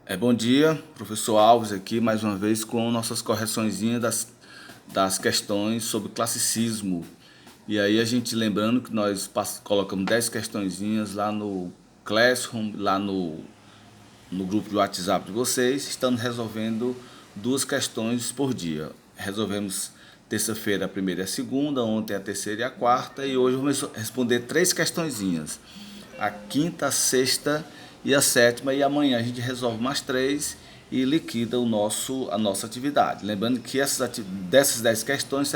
Bom dia, professor Alves aqui mais uma vez com nossas correçõezinhas das questões sobre classicismo. E aí a gente lembrando que nós colocamos 10 questõezinhas lá no Classroom, lá no grupo de WhatsApp de vocês, estamos resolvendo duas questões por dia. Resolvemos terça-feira a primeira e a segunda, ontem a terceira e a quarta, e hoje vamos responder três questõezinhas. A quinta, a sexta e a sétima, e amanhã a gente resolve mais três e liquida a nossa atividade. Lembrando que dessas 10 questões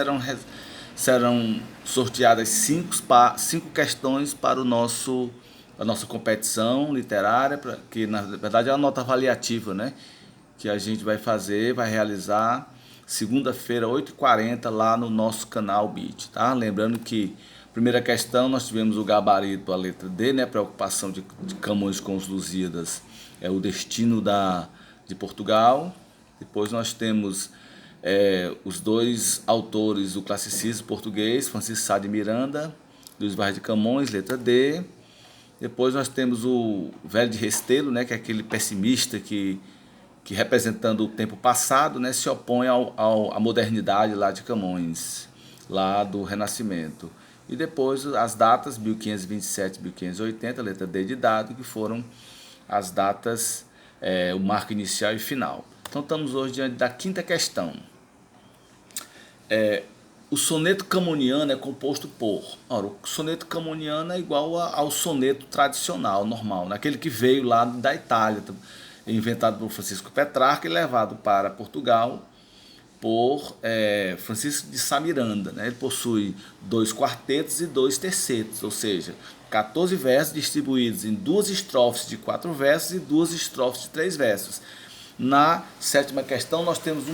serão sorteadas cinco questões para a nossa competição literária, que na verdade é uma nota avaliativa, né? Que a gente vai realizar segunda-feira, 8h40, lá no nosso canal Beat, tá? Lembrando que, primeira questão, nós tivemos o gabarito, a letra D, né? Preocupação de Camões com os Lusíadas, é o destino de Portugal. Depois nós temos os dois autores do classicismo português, Francisco Sá de Miranda, Luís Vaz de Camões, letra D. Depois nós temos o Velho de Restelo, né, que é aquele pessimista que representando o tempo passado, né, se opõe à modernidade lá de Camões, lá do Renascimento. E depois as datas 1527 e 1580, letra D de dado, que foram as datas, o marco inicial e final. Então estamos hoje diante da quinta questão. O soneto camoniano é composto por... Ora, o soneto camoniano é igual ao soneto tradicional, normal, naquele que veio lá da Itália, inventado por Francisco Petrarca e levado para Portugal por Francisco de Sá Miranda, né? Ele possui dois quartetos e dois tercetos, ou seja, 14 versos distribuídos em duas estrofes de 4 versos e duas estrofes de 3 versos. Na sétima questão nós temos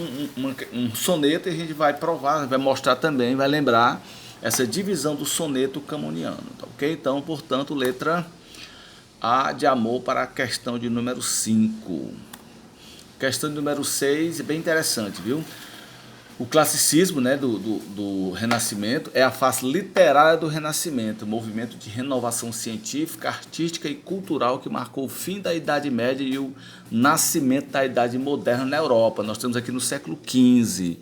um soneto e a gente vai provar, vai mostrar também, vai lembrar essa divisão do soneto camoniano, tá ok? Então, portanto, letra A de amor para a questão de número 5. Questão de número 6 é bem interessante, viu? O classicismo, né, do Renascimento é a face literária do Renascimento, movimento de renovação científica, artística e cultural que marcou o fim da Idade Média e o nascimento da Idade Moderna na Europa. Nós estamos aqui no século XV,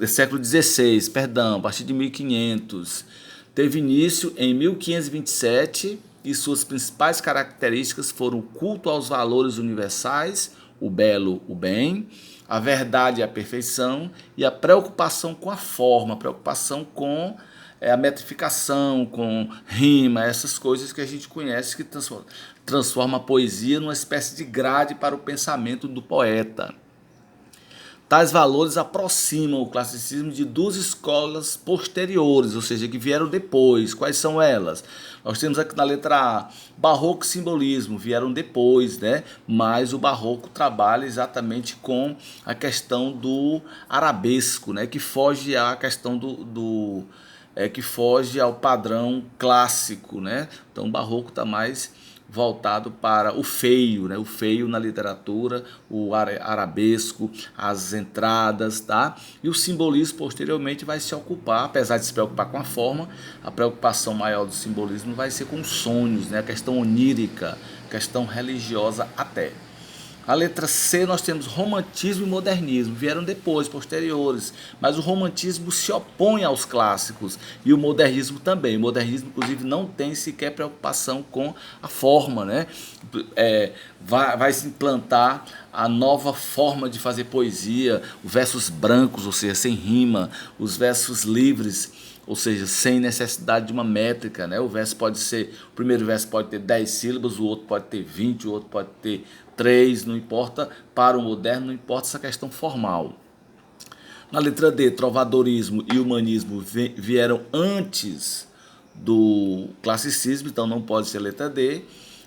século XVI, perdão, a partir de 1500. Teve início em 1527 e suas principais características foram o culto aos valores universais, o belo, o bem, a verdade e a perfeição, e a preocupação com a forma, a preocupação com a metrificação, com rima, essas coisas que a gente conhece que transforma a poesia numa espécie de grade para o pensamento do poeta. Tais valores aproximam o classicismo de duas escolas posteriores, ou seja, que vieram depois. Quais são elas? Nós temos aqui na letra A, barroco e simbolismo, vieram depois, né? Mas o barroco trabalha exatamente com a questão do arabesco, né? Que foge à questão que foge ao padrão clássico, né? Então o barroco está mais voltado para o feio, né? O feio na literatura, o arabesco, as entradas, tá? E o simbolismo posteriormente vai se ocupar, apesar de se preocupar com a forma, a preocupação maior do simbolismo vai ser com os sonhos, né? A questão onírica, questão religiosa até. A letra C nós temos romantismo e modernismo, vieram depois, posteriores, mas o romantismo se opõe aos clássicos e o modernismo também. O modernismo, inclusive, não tem sequer preocupação com a forma, né? Vai se implantar a nova forma de fazer poesia, os versos brancos, ou seja, sem rima, os versos livres, ou seja, sem necessidade de uma métrica, né? O primeiro verso pode ter 10 sílabas, o outro pode ter 20, o outro pode ter 3, não importa, para o moderno não importa essa questão formal. Na letra D, trovadorismo e humanismo vieram antes do classicismo, então não pode ser letra D.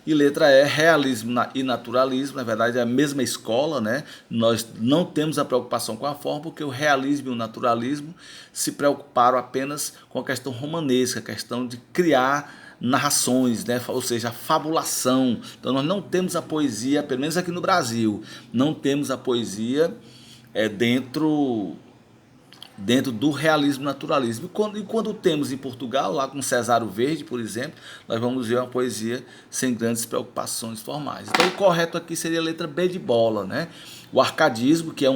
E letra E, realismo e naturalismo, na verdade é a mesma escola, né? Nós não temos a preocupação com a forma, porque o realismo e o naturalismo se preocuparam apenas com a questão romanesca, a questão de criar narrações, né? Ou seja, a fabulação. Então nós não temos a poesia, pelo menos aqui no Brasil, não temos a poesia dentro dentro do realismo naturalismo. E quando temos em Portugal, lá com Cesário Verde, por exemplo, nós vamos ver uma poesia sem grandes preocupações formais. Então o correto aqui seria a letra B de bola, né? O arcadismo, que é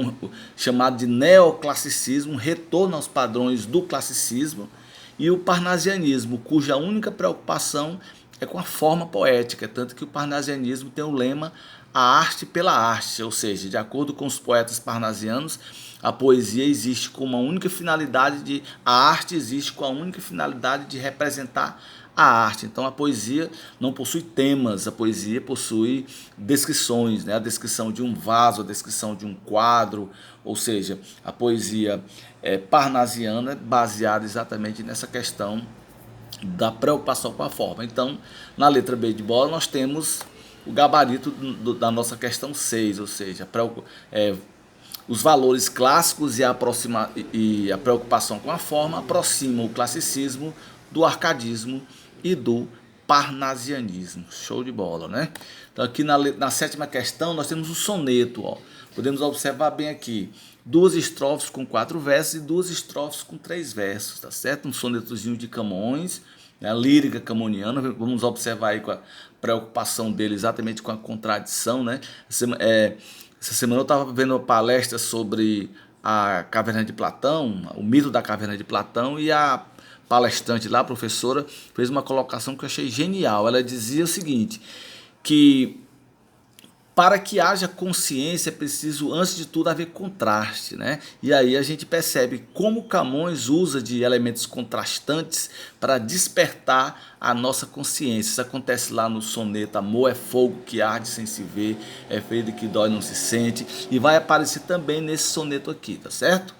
chamado de neoclassicismo, um retorno aos padrões do classicismo, e o parnasianismo, cuja única preocupação é com a forma poética, tanto que o parnasianismo tem o lema a arte pela arte, ou seja, de acordo com os poetas parnasianos, a poesia existe com uma única finalidade a arte existe com a única finalidade de representar a arte. Então a poesia não possui temas, a poesia possui descrições, né? A descrição de um vaso, a descrição de um quadro, ou seja, a poesia parnasiana é baseada exatamente nessa questão da preocupação com a forma. Então, na letra B de bola, nós temos o gabarito da nossa questão 6, ou seja, os valores clássicos e a preocupação com a forma aproximam o classicismo do arcadismo e do parnasianismo. Show de bola, né? Então aqui na sétima questão nós temos o soneto, ó. Podemos observar bem aqui, 2 estrofes com 4 versos e 2 estrofes com 3 versos, tá certo? Um sonetozinho de Camões, né? A lírica camoniana. Vamos observar aí com a preocupação dele exatamente com a contradição, né? Essa semana eu estava vendo uma palestra sobre a Caverna de Platão, o mito da Caverna de Platão, e a palestrante lá, a professora, fez uma colocação que eu achei genial. Ela dizia o seguinte, que para que haja consciência é preciso, antes de tudo, haver contraste, né? E aí a gente percebe como Camões usa de elementos contrastantes para despertar a nossa consciência. Isso acontece lá no soneto Amor é fogo que arde sem se ver, é ferida que dói não se sente, e vai aparecer também nesse soneto aqui, tá certo?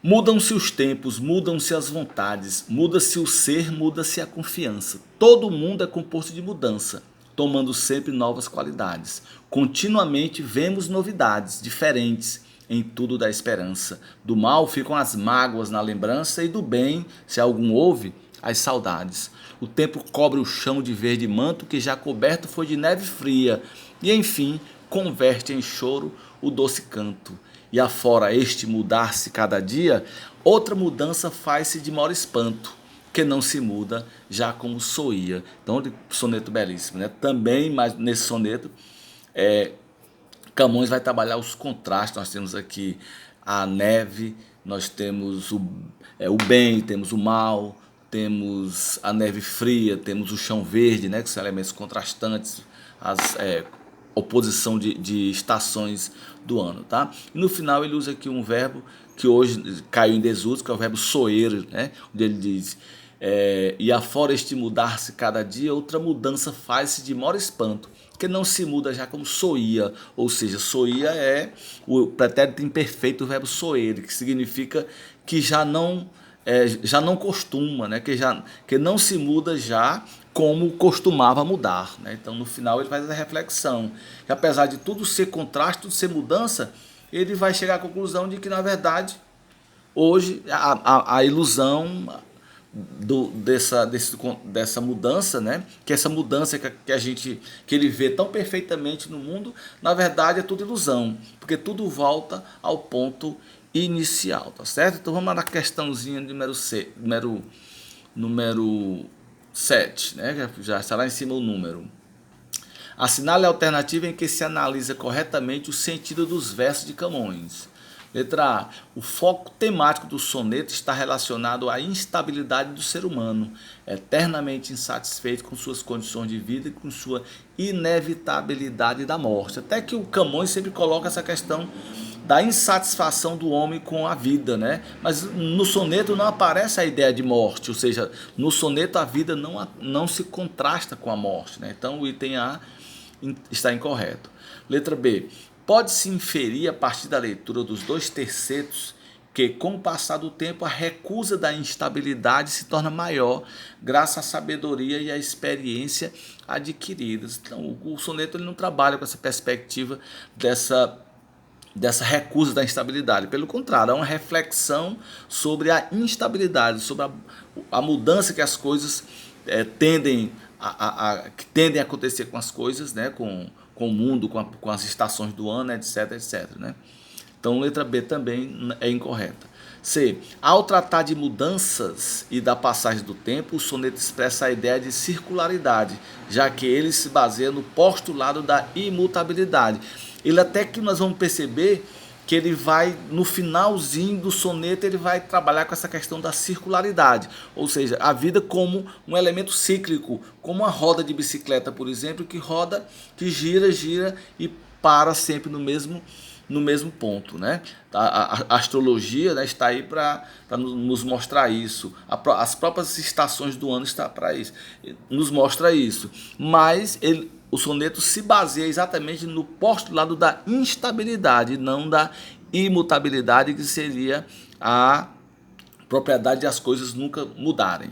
Mudam-se os tempos, mudam-se as vontades, muda-se o ser, muda-se a confiança. Todo mundo é composto de mudança, tomando sempre novas qualidades. Continuamente vemos novidades, diferentes, em tudo da esperança. Do mal ficam as mágoas na lembrança e do bem, se algum houve, as saudades. O tempo cobre o chão de verde manto que já coberto foi de neve fria e, enfim, converte em choro o doce canto. E afora este mudar-se cada dia, outra mudança faz-se de maior espanto, que não se muda, já como soía. Então, soneto belíssimo, né? Também, mas nesse soneto, Camões vai trabalhar os contrastes. Nós temos aqui a neve, nós temos o bem, temos o mal, temos a neve fria, temos o chão verde, né? Que são elementos contrastantes, oposição de estações do ano, tá? E no final ele usa aqui um verbo que hoje caiu em desuso, que é o verbo soer, né? Onde ele diz, e afora este mudar-se cada dia, outra mudança faz-se de maior espanto, que não se muda já como soía, ou seja, soía é o pretérito imperfeito do verbo soer, que significa que já não costuma, né? Que não se muda já como costumava mudar, né? Então no final ele faz essa reflexão, que apesar de tudo ser contraste, tudo ser mudança, ele vai chegar à conclusão de que na verdade hoje a ilusão dessa mudança, né? Que essa mudança que ele vê tão perfeitamente no mundo, na verdade é tudo ilusão, porque tudo volta ao ponto inicial, tá certo? Então vamos lá na questãozinha número 7, né? Já está lá em cima o número. Assinale a alternativa em que se analisa corretamente o sentido dos versos de Camões. Letra A. O foco temático do soneto está relacionado à instabilidade do ser humano, eternamente insatisfeito com suas condições de vida e com sua inevitabilidade da morte. Até que o Camões sempre coloca essa questão da insatisfação do homem com a vida, né? Mas no soneto não aparece a ideia de morte, ou seja, no soneto a vida não se contrasta com a morte, né? Então o item A está incorreto. Letra B. Pode-se inferir a partir da leitura dos 2 tercetos que, com o passar do tempo, a recusa da instabilidade se torna maior, graças à sabedoria e à experiência adquiridas. Então, o soneto ele não trabalha com essa perspectiva dessa recusa da instabilidade. Pelo contrário, é uma reflexão sobre a instabilidade, sobre a mudança que as coisas tendem a acontecer com as coisas, né? Com o mundo, com as estações do ano, etc, etc, né? Então, letra B também é incorreta. C. Ao tratar de mudanças e da passagem do tempo, o soneto expressa a ideia de circularidade, já que ele se baseia no postulado da imutabilidade. Ele até que nós vamos perceber que ele vai, no finalzinho do soneto, ele vai trabalhar com essa questão da circularidade, ou seja, a vida como um elemento cíclico, como uma roda de bicicleta, por exemplo, que roda, que gira, gira e para sempre no mesmo ponto, né? A astrologia, né, está aí para nos mostrar isso. As próprias estações do ano estão para isso, nos mostra isso. Mas o soneto se baseia exatamente no postulado da instabilidade, não da imutabilidade, que seria a propriedade de as coisas nunca mudarem.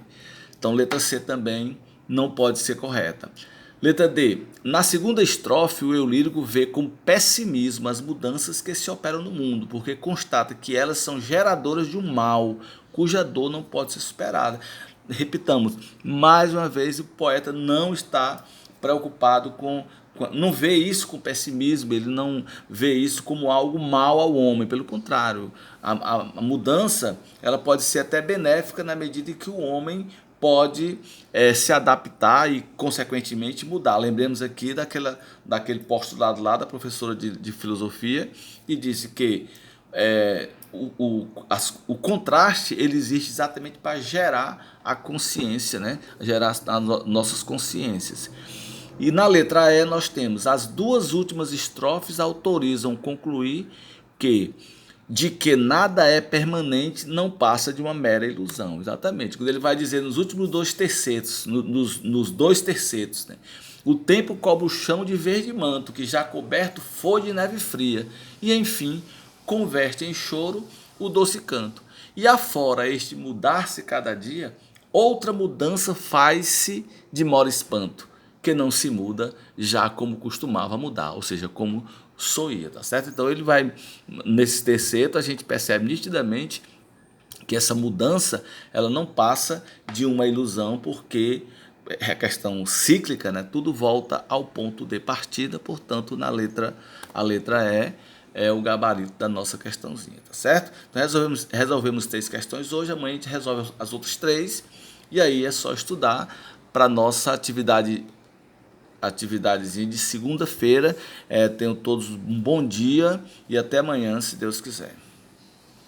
Então, letra C também não pode ser correta. Letra D. Na segunda estrofe, o eu lírico vê com pessimismo as mudanças que se operam no mundo, porque constata que elas são geradoras de um mal, cuja dor não pode ser superada. Repitamos, mais uma vez, o poeta não está preocupado não vê isso com pessimismo, ele não vê isso como algo mal ao homem, pelo contrário, a mudança ela pode ser até benéfica na medida em que o homem pode se adaptar e, consequentemente, mudar. Lembremos aqui daquele postulado lá da professora de filosofia, que disse que o contraste ele existe exatamente para gerar a consciência, né? Gerar as nossas consciências. E na letra E nós temos as duas últimas estrofes autorizam concluir que de que nada é permanente não passa de uma mera ilusão. Exatamente. Quando ele vai dizer nos últimos dois tercetos, nos dois tercetos, né? O tempo cobre o chão de verde manto, que já coberto foi de neve fria, e enfim converte em choro o doce canto. E afora este mudar-se cada dia, outra mudança faz-se de mora espanto, que não se muda já como costumava mudar, ou seja, como soia, tá certo? Então ele vai, nesse terceto, a gente percebe nitidamente que essa mudança, ela não passa de uma ilusão, porque é questão cíclica, né? Tudo volta ao ponto de partida, portanto, a letra E é o gabarito da nossa questãozinha, tá certo? Então resolvemos 3 questões hoje, amanhã a gente resolve as outras 3, e aí é só estudar para nossa atividadezinha de segunda-feira. Tenham todos um bom dia e até amanhã, se Deus quiser.